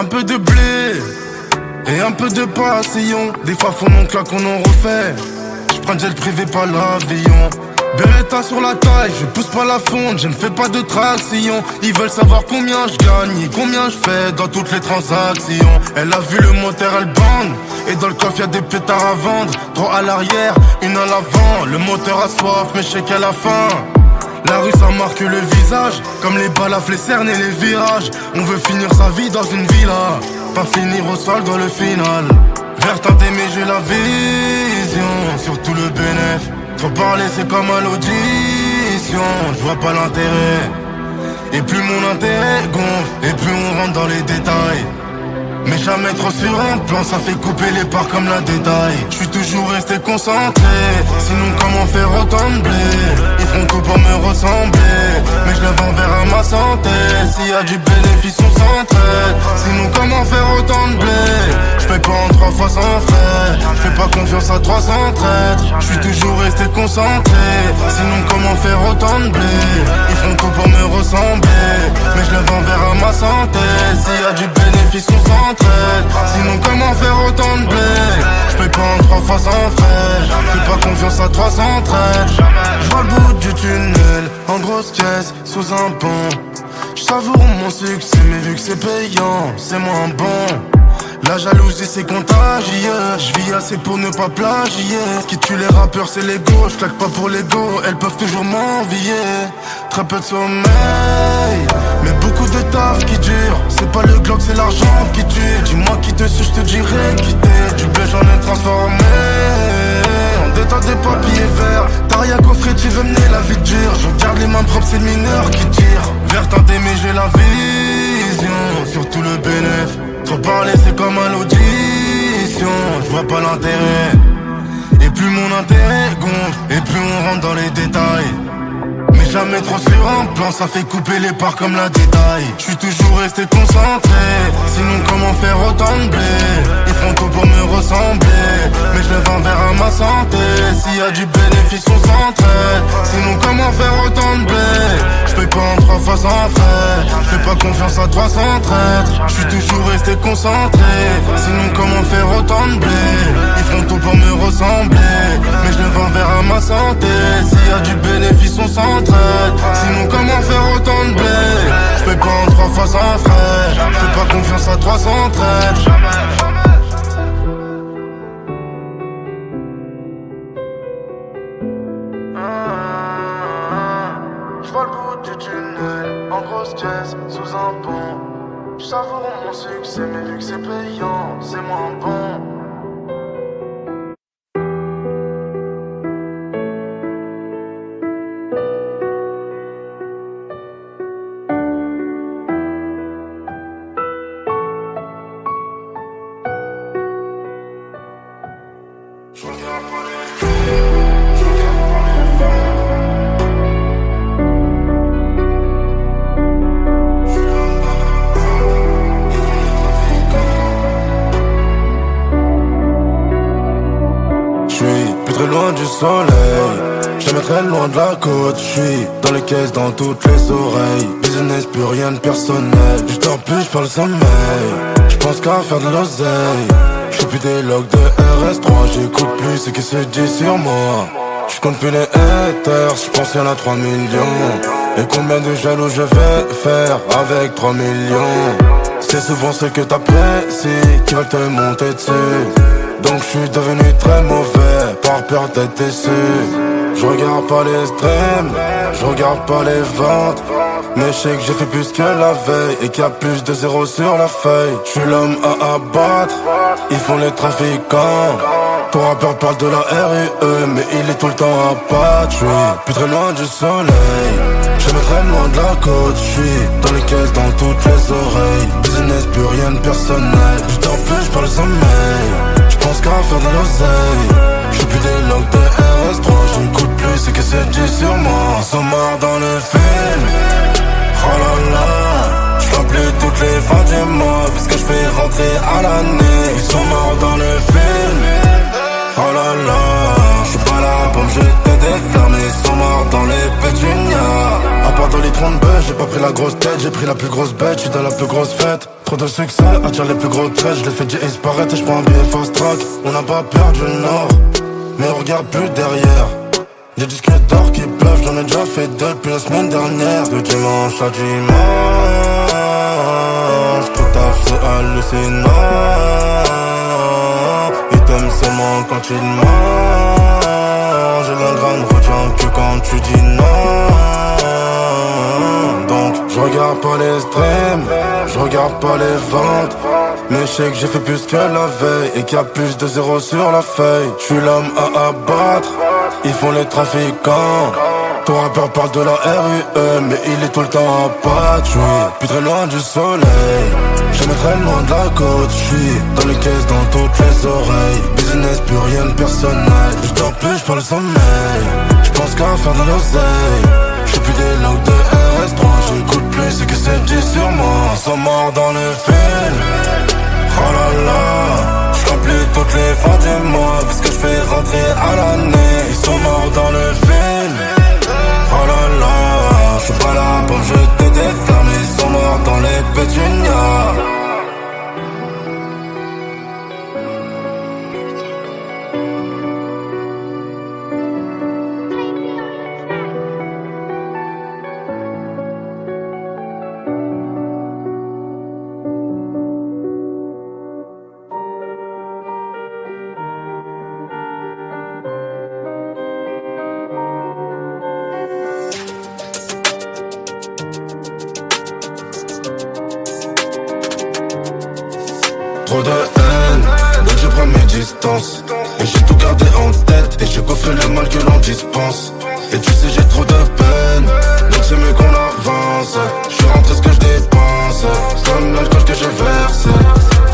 Un peu de blé et un peu de passion. Des fois faut mon claque, on en refait. J'prends jet privé, pas l'avion. Beretta sur la taille, je pousse pas la fonte, je ne fais pas de traction. Ils veulent savoir combien je gagne et combien je fais dans toutes les transactions. Elle a vu le moteur, elle bande. Et dans le coffre y'a des pétards à vendre. 3 à l'arrière, 1 à l'avant. Le moteur a soif, mais je sais qu'à la fin la rue ça marque le visage. Comme les balafres, les cernes et les virages. On veut finir sa vie dans une villa, pas finir au sol dans le final. Vers teinté mais j'ai la vision, surtout le bénéf. Trop parler c'est comme à l'audition, je vois pas l'intérêt. Et plus mon intérêt gonfle, et plus on rentre dans les détails. Mais jamais trop sur un plan, ça fait couper les parts comme la détail. Je suis toujours resté concentré, sinon comment faire autant de blé? Ils font tout pour me ressembler, mais je lève un verre à ma santé. S'il y a du bénéfice on s'entraide, sinon comment faire autant de blé? Je paye pas en 3 fois sans frais, je fais pas confiance à 300 traîtres. Je suis toujours resté concentré, sinon comment faire autant de blé? Ils font tout pour me ressembler, mais je lève un verre à ma santé. S'il y a du bénéfice on s'entraide, sinon comment faire autant de blé? Je paye pas en 3 fois sans frais, je fais pas confiance à 300 traîtres. Je vois le bout du tunnel, en grosse caisse, sous un pont. Je savoure mon succès, mais vu que c'est payant, c'est moins bon. La jalousie c'est contagieux, je vis assez pour ne pas plagier. Ce qui tue les rappeurs c'est l'ego, je claque pas pour l'ego, elles peuvent toujours m'envier. Très peu de sommeil, mais beaucoup de taf qui dure. C'est pas le Glock, c'est l'argent qui tue. Dis-moi qui te suit, je te dirai quitter. Du blé j'en ai transformé en détail des papiers verts. Taria coffret, tu veux mener la vie dure. Je garde les mains propres, c'est le mineur qui tire. Vert teinté mais j'ai la vision, surtout le bénéf. Trop parler c'est comme à l'audition, je vois pas l'intérêt. Et plus mon intérêt gonfle, et plus on rentre dans les détails. Mais jamais trop sur un plan, ça fait couper les parts comme la détail. Je suis toujours resté concentré, sinon comment faire autant de blé? Ils font tout pour me ressembler, mais je lève un verre à ma santé. S'il y a du bénéfice on s'entraide, sinon comment faire autant de blé? Je paye pas en 3 fois sans frais, je fais pas confiance à 300 traîtres. Je suis toujours resté concentré, sinon comment faire autant de blé? Ils font tout pour me ressembler, mais je lève un verre à ma santé. S'il y a du bénéfice on s'entraide, sinon comment faire autant de blé? Je paye pas en 3 fois sans frais, je fais pas confiance à 300 traîtres. Je vois le bout du tunnel, en grosse caisse, sous un pont. Je savoure mon succès, mais vu que c'est payant, c'est moins bon. Loin du soleil, jamais très loin de la côte. J'suis dans les caisses, dans toutes les oreilles. Business, plus rien de personnel. J'dors plus, j'parle sommeil. J'pense qu'à faire de l'oseille. J'fais plus des logs de RS3. J'écoute plus ce qui se dit sur moi. J'compte plus les haters, j'pense y'en a 3 millions. Et combien de jaloux je vais faire avec 3 millions? C'est souvent ceux que t'apprécies qui veulent te monter dessus. Donc je suis devenu très mauvais par peur d'être déçu. Je regarde pas les streams, je regarde pas les ventes, mais je sais que j'ai fait plus que la veille et qu'il y a plus de zéro sur la feuille. Je suis l'homme à abattre, ils font les trafiquants. Ton rappeur parle de la RUE, mais il est tout le temps à battre. Je suis plus très loin du soleil, jamais très loin de la côte. Je suis dans les caisses, dans toutes les oreilles. Business, plus rien de personnel. Je dors plus, je parle sommeil. J'pense qu'à faire de l'oseille. J'fais plus des logs de RS3. J'écoute plus ce que c'est dit sur moi. Ils sont morts dans le film. Oh là là, j't'en plus toutes les fins du mois, parce que j'fais rentrer à l'année. Ils sont morts dans le film. Oh là là, j'suis pas là pour me jeter des flammes. Ils sont morts dans les pétunias. À part dans les fond de bœuf, j'ai pas pris la grosse tête, j'ai pris la plus grosse bête, j'suis dans la plus grosse fête. Trop de succès, attire les plus gros traits, je les fais disparaître et j'prends un billet fast track. On n'a pas perdu le nord, mais on regarde plus derrière. Des disques d'or qui pleuvent, j'en ai déjà fait depuis la semaine dernière. De dimanche à dimanche, tout taf c'est hallucinant. Ils t'aiment seulement quand ils mangent. J'ai l'ingrat ne retient que quand tu dis non. Donc je regarde pas les streams, je regarde pas les ventes. Mais je sais que j'ai fait plus que la veille et qu'il y a plus de zéro sur la feuille. Je suis l'homme à abattre, ils font les trafiquants. Ton rappeur parle de la RUE, mais il est tout le temps à patrouille. Plus très loin du soleil, jamais très loin de la côte. J'suis dans les caisses, dans toutes les oreilles. Business, plus rien de personnel. J'dors plus, j'prends le sommeil. J'pense qu'à faire de l'oseille. J'fais plus des logs de RS3. J'écoute plus ce que c'est dit sur moi. Ils sont morts dans le film. Oh là là, j'remplis toutes les fins du mois. Vu ce que j'fais rentrer à l'année. Ils sont morts dans le film. Oh là là, j'suis pas là pour me jeter des flammes. Ils sont morts dans les pétunias. Trop de haine, donc je prends mes distances. Et j'ai tout gardé en tête, et j'ai coffré le mal que l'on dispense. Et tu sais j'ai trop de peine, donc c'est mieux qu'on avance. Je suis rentré ce que je dépense, comme l'alcool que j'ai versé.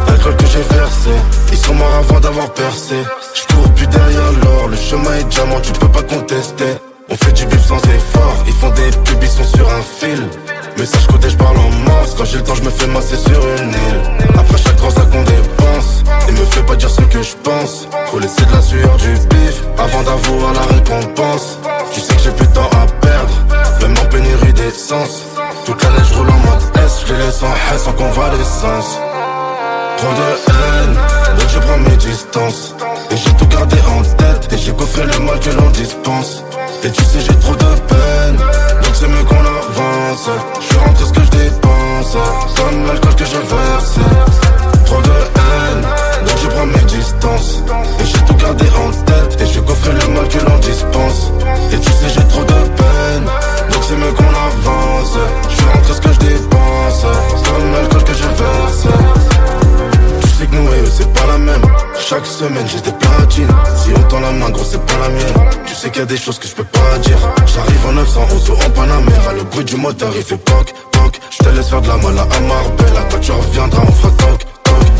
L'alcool que j'ai versé, ils sont morts avant d'avoir percé. Je cours plus derrière l'or, le chemin est diamant, tu peux pas contester. On fait du bif sans effort, ils font des pubs, ils sont sur un fil. Message codé, je parle en morse. Quand j'ai le temps, je me fais masser sur une île. Après chaque transac qu'on dépense, et me fais pas dire ce que je pense. Faut laisser de la sueur du bif avant d'avoir la récompense. Tu sais que j'ai plus de temps à perdre, même en pénurie d'essence. Toute l'année je roule en mode S, je les laisse en haine sans convalescence. Trop de haine, donc je prends mes distances. Et j'ai tout gardé en tête, et j'ai coffré le mal que l'on dispense. Et tu sais j'ai trop de peine, donc c'est mieux qu'on avance. Je suis rentré ce que je dépense, comme l'alcool que j'ai versé. Trop de haine, donc je prends mes distances. Et j'ai tout gardé en tête, et j'ai coffré le mal que l'on dispense. Et tu sais j'ai trop de peine, donc c'est mieux qu'on avance. Je suis rentré ce que je dépense, comme l'alcool que j'ai versé. Tu sais que nous et eux c'est pas la même. Chaque semaine j'ai des platines. Si on tend la main gros c'est pas la mienne. Tu sais qu'il y a des choses que je peux pas dire. J'arrive en 911 ou en Panamera. Le bruit du moteur il fait poc poc. Je te laisse faire de la mala à Marbella. Quand tu reviendras on fera toc toc.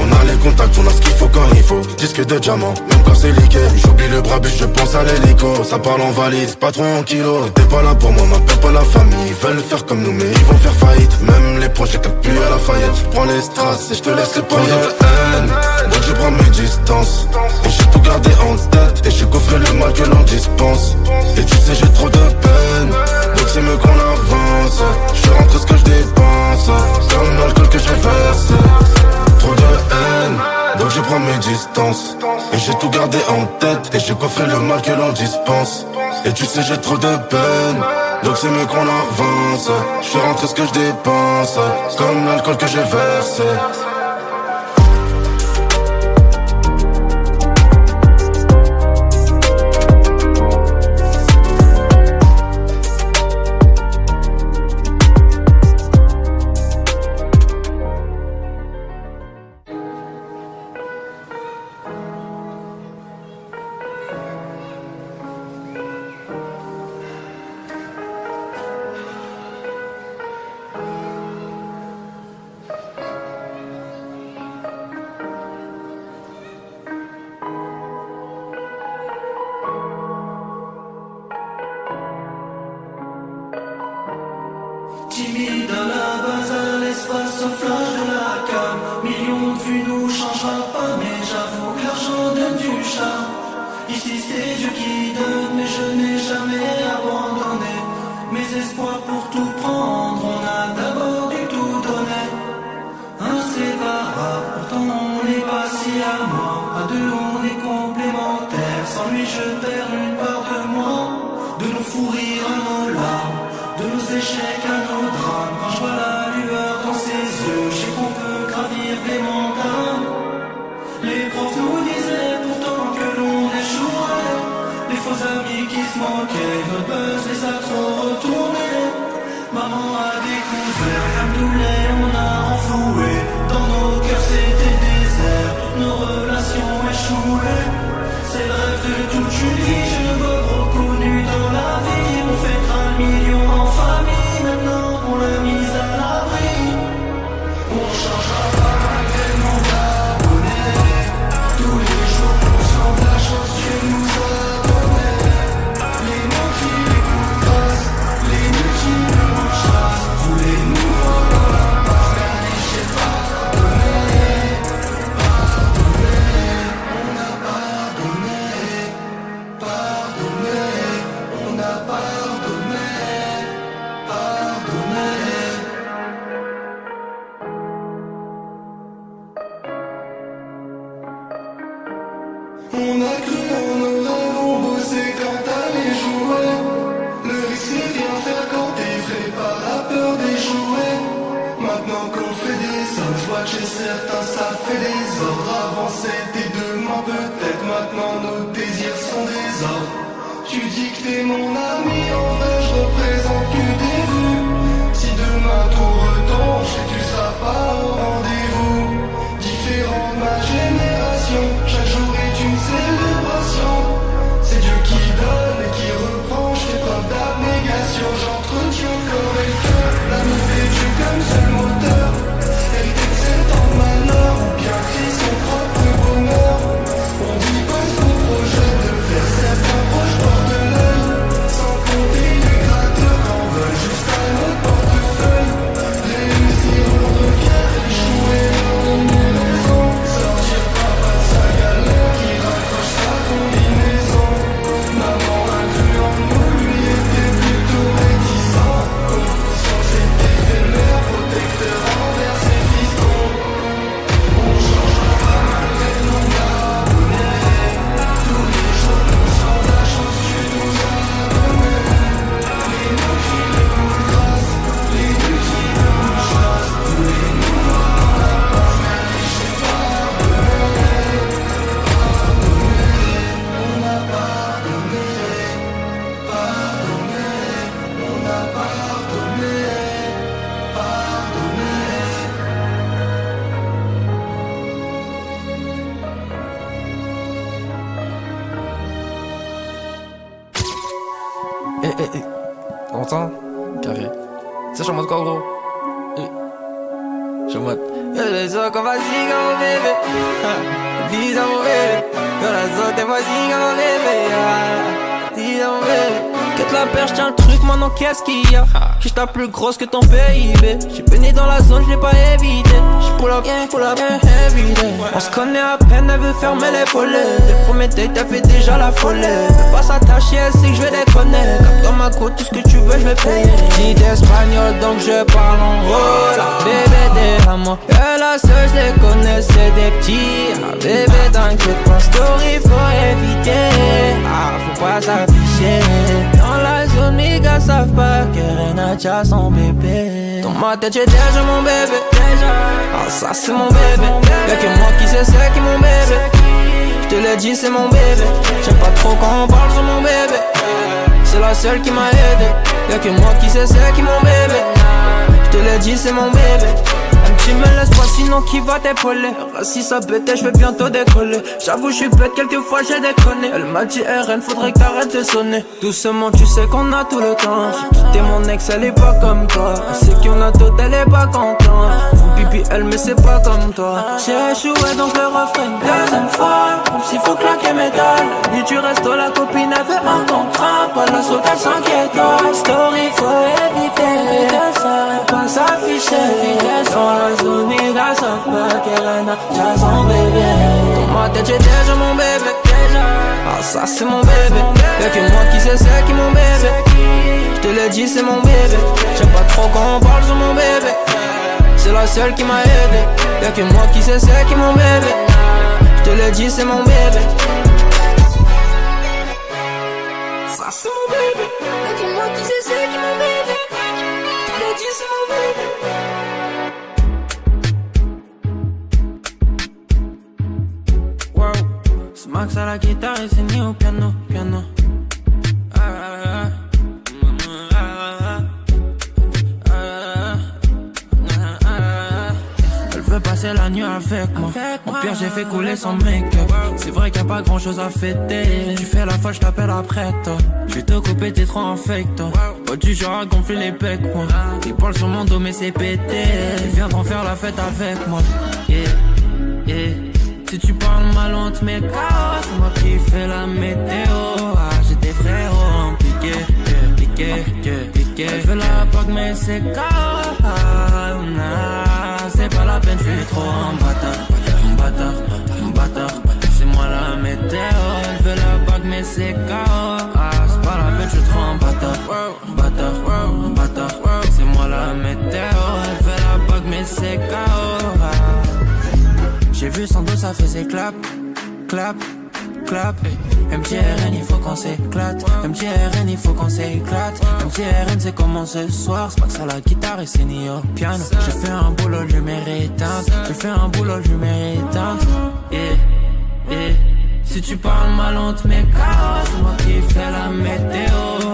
On a les contacts, on a ce qu'il faut quand il faut. Disque de diamant, même quand c'est liqué. J'oublie le bras je pense à l'hélico. Ça parle en valise, pas trop en kilo. T'es pas là pour moi, m'appelle pas la famille. Ils veulent faire comme nous mais ils vont faire faillite. Même les projets claquent plus à la faillette. Je prends les strass et je te laisse les paillettes. Donc je prends mes distances. Et j'ai tout gardé en tête, et j'ai coffré le mal que l'on dispense. Et tu sais j'ai trop de peine, donc c'est mieux qu'on avance. Je suis rentré ce que je dépense, comme l'alcool que j'ai versé. Trop de haine, donc je prends mes distances. Et j'ai tout gardé en tête, et j'ai coffré le mal que l'on dispense. Et tu sais j'ai trop de peine, donc c'est mieux qu'on avance. Je suis rentré ce que je dépense, comme l'alcool que j'ai versé. échecs, à nos drames. Quand je vois la lueur dans ses yeux, je sais qu'on peut gravir des montagnes. Les profs nous disaient pourtant que l'on échouerait. Les faux amis qui se moquaient, notre buzz les a trop retournés. Maman a découvert, Hamdoullah, on a enfloué. Dans nos cœurs c'était désert, toutes nos relations échouées. C'est le rêve de toute une vie, je ne veux reconnu dans la vie. On fêtera 1 million en famille, maintenant on l'a mise à l'abri. On changera pas malgré le monde abonné. Tous les jours conscient de la chance que Dieu nous a donné. Les mots qui écoutent grâce, les nuits qui nous chassent. Voulez-nous dans la passe, regardez, j'ai pardonné. On a pardonné. Pardonné, on a pardonné. Pardonné. On a cru en nos rêves, on bossait quand t'allais jouer. Le risque c'est rien faire quand t'es frais par la peur d'échouer. Maintenant qu'on fait des sommes, je vois que chez certains ça fait des ordres. Avant c'était demain peut-être, maintenant nos désirs sont des ordres. Tu dis que t'es mon ami, en vrai je représente que des vues. Si demain tout retombe, je sais que tu seras pas au rendez-vous. Différent de ma génération, chaque jour est une célébration. C'est Dieu qui donne et qui reprend, je fais preuve d'abnégation. J'entretiens le corps et le cœur, l'amour fait Dieu comme seul moteur. Hérité de 7 ans de malheur, ou bien créer son propre bonheur. On dit pas ce qu'on projette de faire, certains proches portent l'œil. Sans compter les gratteurs en veulent juste à notre portefeuille. Réussir, on revient, échouer, on est raison. Sortir papa de sa galère, qui raccroche sa combinaison. Maman a cru en nous, lui était plutôt réticent. Conscience est éphémère, protecteur envers ses fistons. On changera pas malgré le monde abonné. Tous les jours conscient de la chance que tu nous as donné. Les mots qui écoutent grâce, les nuits qui nous chassent. Voulez-nous dans la passe, regardez, j'ai pardonné. On a pardonné. Pardonné, on a pardonné. Pardonné. T'entends? Carré. Tu sais, je suis en mode quoi, gros? Je suis en mode. Yo, les autres, comme vas-y, comme mon bébé. Dis à mon bébé. Yo, les autres, vas-y, comme mon bébé. Dis à mon bébé. Quête la perche, tiens le truc, maintenant qu'est-ce qu'il y a? J'suis ta plus grosse que ton PIB. J'suis baigné dans la zone, j'l'ai pas évité. J'pull up, everyday. On se connaît à peine, elle veut fermer les volets. Dès le premier date, elle fait déjà la folie. Veux pas s'attacher, elle sait que j'vais déconner. Comme dans ma côte, tout ce que tu veux, j'vais payer. Dis d'espagnol, donc je parle en hola. Bébé, déjame-moi. Que la seule, j'les connais, c'est des petits. Ah, bébé, t'inquiète pas, story, faut éviter. Ah, faut pas s'afficher. Dans la zone, mes gars savent pas que Renacha son bébé. Dans ma tête, j'ai déjà mon bébé. Ah, ça c'est mon bébé. Y'a que moi qui sais c'est qui mon bébé. J'te l'ai dit, c'est mon bébé. J'aime pas trop quand on parle sur mon bébé. C'est la seule qui m'a aidé. Y'a que moi qui sais c'est qui mon bébé. J'te l'ai dit, c'est mon bébé. Tu me laisses pas sinon qui va t'épauler. Si ça pétait je vais bientôt décoller. J'avoue je suis bête quelquefois j'ai déconné. Elle m'a dit RN faudrait que t'arrêtes de sonner. Doucement tu sais qu'on a tout le temps. J'ai quitté mon ex elle est pas comme toi. Elle sait qu'on a tout elle est pas contente. Faut pipi elle mais c'est pas comme toi. J'ai échoué donc le refrain une deuxième fois. Même s'il faut claquer mes dalles. Ni tu restes la copine avait un contrat. Pas la sauce elle s'inquiète. Story faut éviter ça. Faut pas s'afficher. Dans la zone, les gars savent pas qu'elle a son bébé. Dans ma tête, j'ai déjà mon bébé. Ah, ça c'est mon bébé. Y'a que moi qui sais c'est qui mon bébé. J'te l'ai dit, c'est mon bébé. J'aime pas trop quand on parle sur mon bébé. C'est la seule qui m'a aidé. Y'a que moi qui sais c'est qui mon bébé. J'te l'ai dit, c'est mon bébé. Ça c'est mon bébé. Y'a que moi qui sais c'est qui mon bébé. Max à la guitare et c'est ni au piano, piano. Elle veut passer la nuit avec moi. Au pire j'ai fait couler son make-up. C'est vrai qu'il y a pas grand chose à fêter. Tu fais la folle, je t'appelle après toi. Je vais te couper, t'es trop en fake toi. Oh tu genre à gonfler les pecs moi. Ils parlent sur mon dos mais c'est pété. Ils viendront faire la fête avec moi. Yeah, yeah. Si tu parles mal on te met KO. C'est moi qui fais la météo. Ah j'ai des frérots piqué, piqué, piqué. Elle fait la bague mais c'est KO. Ah, nah, c'est pas la peine, je suis trop en bâtard. En bâtard, en bâtard. C'est moi la météo. Elle veut la bague mais c'est KO. Ah c'est pas la peine, je suis trop en bâtard. En bâtard, en bâtard. C'est moi la météo. Elle veut la bague mais c'est KO. Ah. J'ai vu son dos, ça faisait clap, clap, clap. MTRN, il faut qu'on s'éclate. MTRN, il faut qu'on s'éclate. MTRN, c'est comment ce soir. C'est pas que ça la guitare et c'est ni au piano. J'ai fait un boulot, lumière éteinte. J'ai fait un boulot, lumière éteinte. Yeah, yeah. Si tu parles mal, on te met KO. C'est moi qui fais la météo.